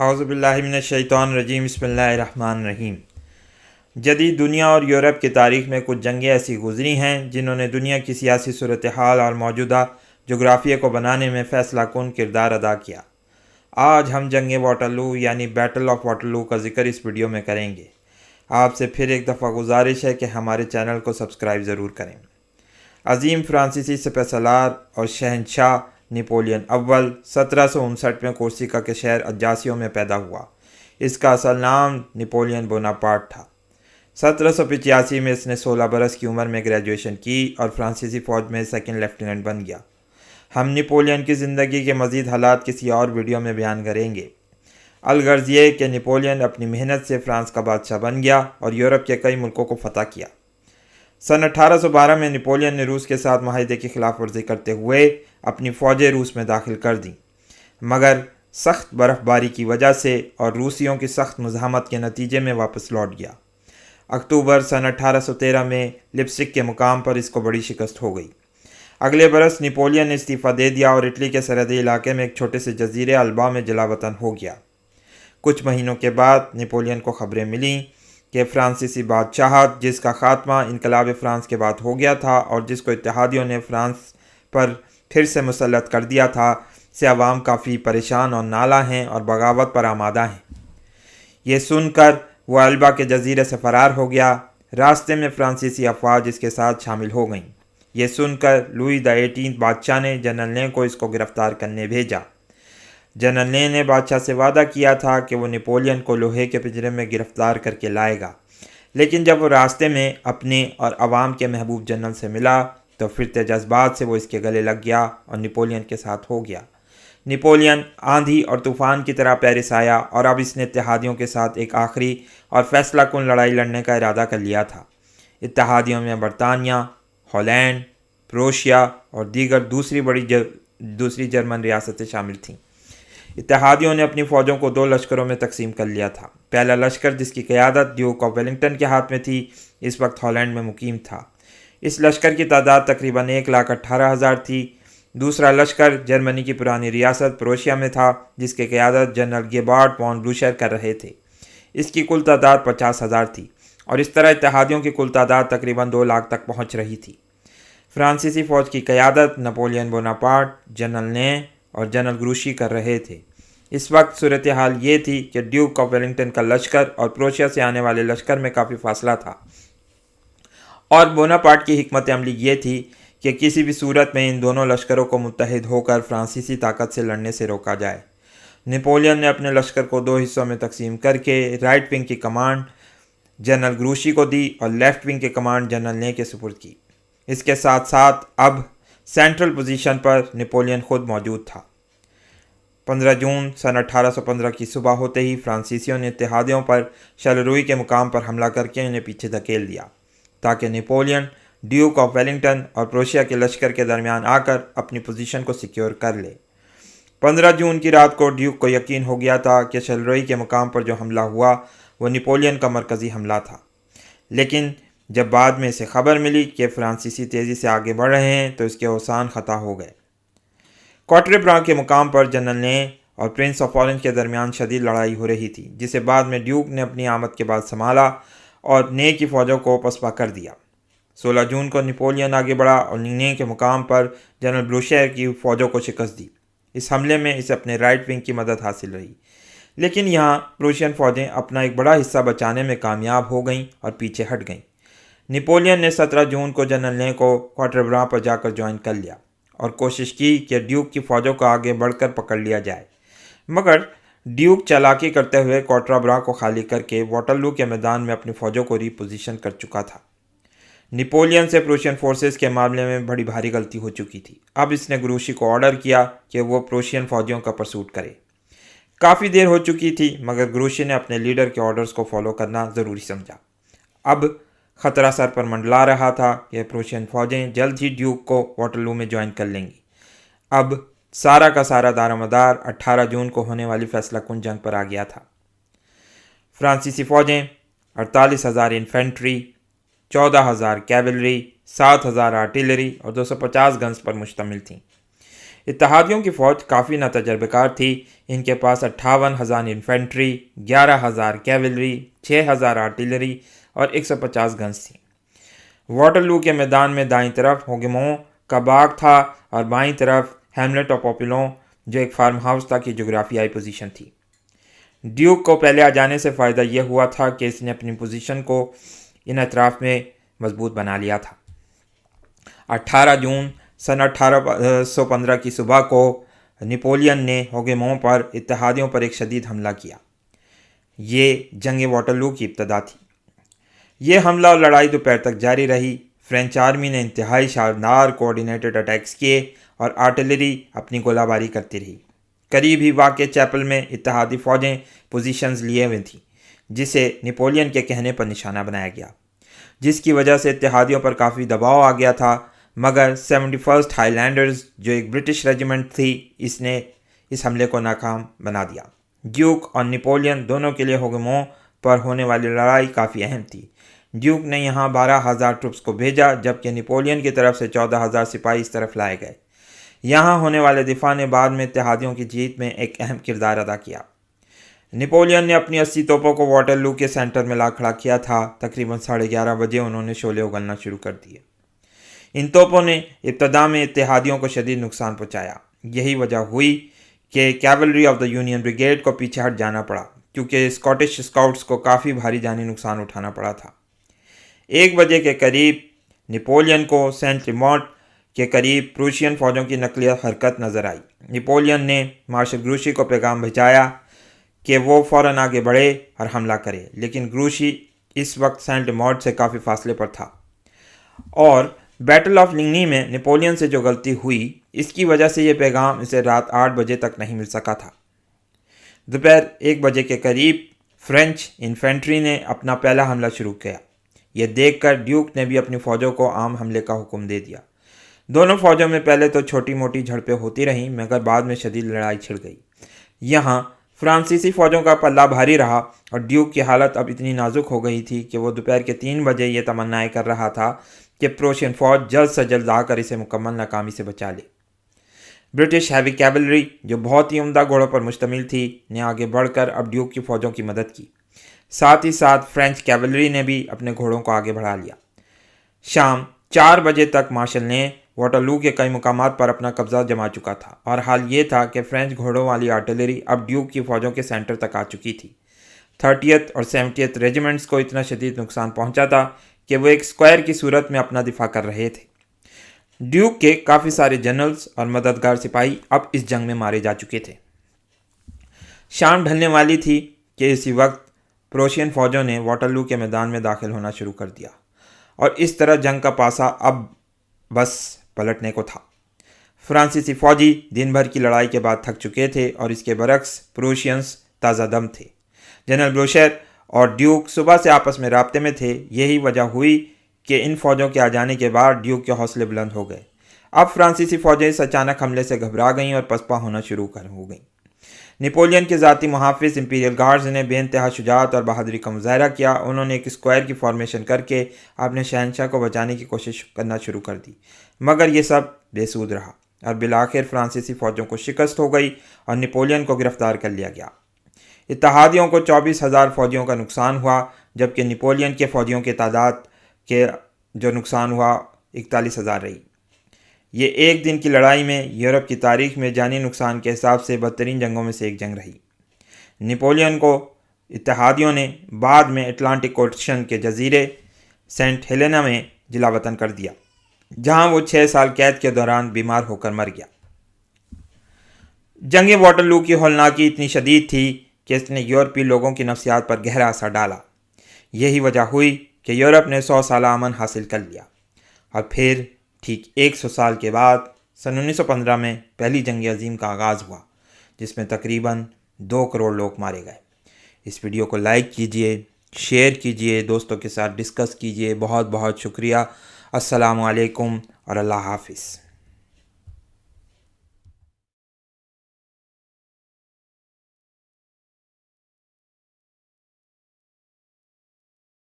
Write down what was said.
اعوذ باللہ من الشیطان الرجیم بسم اللہ الرحمن الرحیم۔ جدید دنیا اور یورپ کی تاریخ میں کچھ جنگیں ایسی گزری ہیں جنہوں نے دنیا کی سیاسی صورتحال اور موجودہ جغرافیہ کو بنانے میں فیصلہ کن کردار ادا کیا۔ آج ہم جنگ واٹرلو یعنی بیٹل آف واٹرلو کا ذکر اس ویڈیو میں کریں گے۔ آپ سے پھر ایک دفعہ گزارش ہے کہ ہمارے چینل کو سبسکرائب ضرور کریں۔ عظیم فرانسیسی سپہ سالار اور شہنشاہ نپولین اول 1759 میں کورسیکا کے شہر اجاسیو میں پیدا ہوا۔ اس کا اصل نام نپولین بوناپارٹ تھا۔ 1785 میں اس نے 16 برس کی عمر میں گریجویشن کی اور فرانسیسی فوج میں سیکنڈ لیفٹیننٹ بن گیا۔ ہم نپولین کی زندگی کے مزید حالات کسی اور ویڈیو میں بیان کریں گے۔ الغرض یہ کہ نپولین اپنی محنت سے فرانس کا بادشاہ بن گیا اور یورپ کے کئی ملکوں کو فتح کیا۔ سن 1812 میں نپولین نے روس کے ساتھ معاہدے کی خلاف ورزی کرتے ہوئے اپنی فوجیں روس میں داخل کر دیں، مگر سخت برف باری کی وجہ سے اور روسیوں کی سخت مزاحمت کے نتیجے میں واپس لوٹ گیا۔ اکتوبر سن 1813 میں لپسک کے مقام پر اس کو بڑی شکست ہو گئی۔ اگلے برس نپولین نے استعفیٰ دے دیا اور اٹلی کے سرحدی علاقے میں ایک چھوٹے سے جزیرے البا میں جلا وطن ہو گیا۔ کچھ مہینوں کے بعد نپولین کو خبریں ملیں کہ فرانسیسی بادشاہت، جس کا خاتمہ انقلاب فرانس کے بعد ہو گیا تھا اور جس کو اتحادیوں نے فرانس پر پھر سے مسلط کر دیا تھا، سے عوام کافی پریشان اور نالاں ہیں اور بغاوت پر آمادہ ہیں۔ یہ سن کر وہ البا کے جزیرے سے فرار ہو گیا۔ راستے میں فرانسیسی افواج اس کے ساتھ شامل ہو گئیں۔ یہ سن کر لوئی دی 18 بادشاہ نے جنرل لیں کو اس کو گرفتار کرنے بھیجا۔ جنرل لیں نے بادشاہ سے وعدہ کیا تھا کہ وہ نپولین کو لوہے کے پنجرے میں گرفتار کر کے لائے گا، لیکن جب وہ راستے میں اپنے اور عوام کے محبوب جنرل سے ملا تو پھرتے جذبات سے وہ اس کے گلے لگ گیا اور نپولین کے ساتھ ہو گیا۔ نپولین آندھی اور طوفان کی طرح پیرس آیا اور اب اس نے اتحادیوں کے ساتھ ایک آخری اور فیصلہ کن لڑائی لڑنے کا ارادہ کر لیا تھا۔ اتحادیوں میں برطانیہ، ہالینڈ، پروشیا اور دیگر دوسری جرمن ریاستیں شامل تھیں۔ اتحادیوں نے اپنی فوجوں کو 2 لشکروں میں تقسیم کر لیا تھا۔ پہلا لشکر، جس کی قیادت ڈیوک آف ویلنگٹن کے ہاتھ میں تھی، اس وقت ہالینڈ میں مقیم تھا۔ اس لشکر کی تعداد تقریباً 1,18,000 تھی۔ دوسرا لشکر جرمنی کی پرانی ریاست پروشیا میں تھا، جس کی قیادت جنرل گیبارڈ وان بلوشر کر رہے تھے۔ اس کی کل تعداد 50,000 تھی اور اس طرح اتحادیوں کی کل تعداد تقریباً 2 لاکھ تک پہنچ رہی تھی۔ فرانسیسی فوج کی قیادت نپولین بوناپارٹ، جنرل لیں اور جنرل گروشی کر رہے تھے۔ اس وقت صورتحال یہ تھی کہ ڈیوک آف ویلنگٹن کا لشکر اور پروشیا سے آنے والے لشکر میں کافی فاصلہ تھا، اور بوناپارٹ کی حکمت عملی یہ تھی کہ کسی بھی صورت میں ان دونوں لشکروں کو متحد ہو کر فرانسیسی طاقت سے لڑنے سے روکا جائے۔ نپولین نے اپنے لشکر کو 2 حصوں میں تقسیم کر کے رائٹ ونگ کی کمانڈ جنرل گروشی کو دی اور لیفٹ ونگ کی کمانڈ جنرل لیں کے سپرد کی۔ اس کے ساتھ ساتھ اب سینٹرل پوزیشن پر نپولین خود موجود تھا۔ 15 جون سن 1815 کی صبح ہوتے ہی فرانسیسیوں نے اتحادیوں پر شارلروئی کے مقام پر حملہ کر کے انہیں پیچھے دھکیل دیا تاکہ نپولین ڈیوک آف ویلنگٹن اور پروشیا کے لشکر کے درمیان آ کر اپنی پوزیشن کو سیکیور کر لے۔ 15 جون کی رات کو ڈیوک کو یقین ہو گیا تھا کہ شارلروئی کے مقام پر جو حملہ ہوا وہ نپولین کا مرکزی حملہ تھا، لیکن جب بعد میں اسے خبر ملی کہ فرانسیسی تیزی سے آگے بڑھ رہے ہیں تو اس کے اوسان خطا ہو گئے۔ کوٹرے-برا کے مقام پر جنرل لیں اور پرنس آف اورنج کے درمیان شدید لڑائی ہو رہی تھی، جسے بعد میں ڈیوک نے اپنی آمد کے بعد سنبھالا اور نیں کی فوجوں کو پسپا کر دیا۔ 16 جون کو نپولین آگے بڑھا اور نیں کے مقام پر جنرل بلوشر کی فوجوں کو شکست دی۔ اس حملے میں اسے اپنے رائٹ ونگ کی مدد حاصل رہی، لیکن یہاں پروشین فوجیں اپنا ایک بڑا حصہ بچانے میں کامیاب ہو گئیں اور پیچھے ہٹ گئیں۔ نپولین نے 17 جون کو جنرل لیں کو کوٹرے-برا پر جا کر جوائن کر لیا اور کوشش کی کہ ڈیوک کی فوجوں کو آگے بڑھ کر پکڑ لیا جائے، مگر ڈیوک چالاکی کرتے ہوئے کوٹرے-برا کو خالی کر کے واٹرلو کے میدان میں اپنی فوجوں کو ری پوزیشن کر چکا تھا۔ نپولین سے پروشین فورسز کے معاملے میں بڑی بھاری غلطی ہو چکی تھی۔ اب اس نے گروشی کو آرڈر کیا کہ وہ پروشین فوجیوں کا پرسوٹ کرے۔ کافی دیر ہو چکی تھی، مگر گروشی نے اپنے لیڈر کے آرڈرز کو فالو کرنا ضروری سمجھا۔ اب خطرہ سر پر منڈلا رہا تھا کہ پروشین فوجیں جلد ہی ڈیوک کو واٹرلو میں جوائن کر لیں گی۔ اب سارا کا سارا دار و مدار 18 جون کو ہونے والی فیصلہ کن جنگ پر آ گیا تھا۔ فرانسیسی فوجیں 48,000 انفینٹری، 14,000 کیولری، 7,000 آرٹلری اور 250 گنز پر مشتمل تھیں۔ اتحادیوں کی فوج کافی ناتجربہ کار تھی. ان کے پاس 58,000 انفینٹری، 11,000 کیولری، 6,000 آرٹلری اور 150 گنز تھیں. واٹرلو کے میدان میں دائیں طرف ہوگیموں کا باغ تھا اور بائیں طرف ہیملٹ اور پوپلوں جو ایک فارم ہاؤس تھا کی جغرافیائی پوزیشن تھی. ڈیوک کو پہلے آ جانے سے فائدہ یہ ہوا تھا کہ اس نے اپنی پوزیشن کو ان اطراف میں مضبوط بنا لیا تھا. 18 جون سن 1815 کی صبح کو نپولین نے ہوگیموں پر اتحادیوں پر ایک شدید حملہ کیا. یہ جنگ واٹرلو کی ابتدا تھی. یہ حملہ اور لڑائی دوپہر تک جاری رہی. فرینچ آرمی نے انتہائی شاندار کوآرڈینیٹڈ اٹیکس کیے اور آرٹلری اپنی گولہ باری کرتی رہی. قریب ہی واقع چیپل میں اتحادی فوجیں پوزیشنز لیے ہوئے تھیں جسے نپولین کے کہنے پر نشانہ بنایا گیا، جس کی وجہ سے اتحادیوں پر کافی دباؤ آ گیا تھا. مگر 71 ہائی لینڈرز جو ایک برٹش ریجیمنٹ تھی اس نے اس حملے کو ناکام بنا دیا. ڈیوک اور نپولین دونوں کے لیے ہوگیموں پر ہونے والی لڑائی کافی اہم تھی. ڈیوک نے یہاں 12,000 ٹروپس کو بھیجا جبکہ نپولین کی طرف سے 14,000 سپاہی اس طرف لائے گئے. یہاں ہونے والے دفاع نے بعد میں اتحادیوں کی جیت میں ایک اہم کردار ادا کیا. نپولین نے اپنی 80 توپوں کو واٹرلو کے سینٹر میں لا کھڑا کیا تھا. تقریباً 11:30 بجے انہوں نے شعلے اگلنا شروع کر دیے. ان توپوں نے ابتدا میں اتحادیوں کو شدید نقصان پہنچایا. یہی وجہ ہوئی کہ cavalry of the union brigade کو پیچھے ہٹ جانا پڑا کیونکہ اسکاٹش اسکاؤٹس کو کافی بھاری جانی نقصان اٹھانا پڑا تھا. 1 بجے کے قریب نپولین کو سینٹ لیمونٹ کے قریب پروشین فوجوں کی نقلیہ حرکت نظر آئی. نپولین نے مارشل گروشی کو پیغام بھیجایا کہ وہ فوراً آگے بڑھے اور حملہ کرے، لیکن گروشی اس وقت سینٹ لیمونٹ سے کافی فاصلے پر تھا اور بیٹل آف لنگنی میں نپولین سے جو غلطی ہوئی اس کی وجہ سے یہ پیغام اسے رات 8 بجے تک نہیں مل سکا تھا. دوپہر 1 بجے کے قریب فرینچ انفینٹری نے اپنا پہلا حملہ شروع کیا. یہ دیکھ کر ڈیوک نے بھی اپنی فوجوں کو عام حملے کا حکم دے دیا. دونوں فوجوں میں پہلے تو چھوٹی موٹی جھڑپیں ہوتی رہیں مگر بعد میں شدید لڑائی چھڑ گئی. یہاں فرانسیسی فوجوں کا پلہ بھاری رہا اور ڈیوک کی حالت اب اتنی نازک ہو گئی تھی کہ وہ دوپہر کے 3 بجے یہ تمنائیں کر رہا تھا کہ پروشین فوج جلد سے جلد آ کر اسے مکمل ناکامی سے بچا لے. برٹش ہیوی کیولری جو بہت ہی عمدہ گھوڑوں پر مشتمل تھی نے آگے بڑھ کر اب ڈیوک کی فوجوں کی مدد کی. ساتھ ہی ساتھ فرینچ کیولری نے بھی اپنے گھوڑوں کو آگے بڑھا لیا. شام 4 بجے تک مارشل نے واٹرلو کے کئی مقامات پر اپنا قبضہ جما چکا تھا اور حال یہ تھا کہ فرینچ گھوڑوں والی آرٹلری اب ڈیوک کی فوجوں کے سینٹر تک آ چکی تھی. 30th اور 70th ریجیمنٹس کو اتنا شدید نقصان پہنچا تھا کہ وہ ایک اسکوائر کی صورت میں اپنا دفاع کر رہے تھے. ڈیوک کے کافی سارے جنرلز اور مددگار سپاہی اب اس جنگ میں مارے جا چکے تھے. شام ڈھلنے والی تھی کہ اسی وقت پروشین فوجوں نے واٹرلو کے میدان میں داخل ہونا شروع کر دیا اور اس طرح جنگ کا پاسا اب بس پلٹنے کو تھا. فرانسیسی فوجی دن بھر کی لڑائی کے بعد تھک چکے تھے اور اس کے برعکس پروشینز تازہ دم تھے. جنرل بلوشر اور ڈیوک صبح سے آپس میں رابطے میں تھے. یہی وجہ ہوئی کہ ان فوجوں کے آ جانے کے بعد ڈیوک کے حوصلے بلند ہو گئے. اب فرانسیسی فوجیں اس اچانک حملے سے گھبرا گئیں اور پسپا ہونا شروع ہو گئیں. نپولین کے ذاتی محافظ امپیریل گارڈز نے بے انتہا شجاعت اور بہادری کا مظاہرہ کیا. انہوں نے ایک اسکوائر کی فارمیشن کر کے اپنے شہنشاہ کو بچانے کی کوشش کرنا شروع کر دی مگر یہ سب بے سود رہا اور بالآخر فرانسیسی فوجوں کو شکست ہو گئی اور نپولین کو گرفتار کر لیا گیا. اتحادیوں کو 24,000 فوجیوں کا نقصان ہوا جبکہ نپولین کے فوجیوں کی تعداد کے جو نقصان ہوا 41,000 رہی. یہ ایک دن کی لڑائی میں یورپ کی تاریخ میں جانی نقصان کے حساب سے بدترین جنگوں میں سے ایک جنگ رہی. نپولین کو اتحادیوں نے بعد میں اٹلانٹک اوشن کے جزیرے سینٹ ہیلینا میں جلا وطن کر دیا جہاں وہ 6 سال قید کے دوران بیمار ہو کر مر گیا. جنگ واٹرلو کی ہولناکی اتنی شدید تھی کہ اس نے یورپی لوگوں کی نفسیات پر گہرا اثر ڈالا. یہی وجہ ہوئی کہ یورپ نے 100 سالہ امن حاصل کر لیا اور پھر ٹھیک 100 سال کے بعد سن 1915 میں پہلی جنگ عظیم کا آغاز ہوا جس میں تقریباً 2 کروڑ لوگ مارے گئے. اس ویڈیو کو لائک کیجئے، شیئر کیجئے، دوستوں کے ساتھ ڈسکس کیجئے. بہت بہت شکریہ. السلام علیکم اور اللہ حافظ.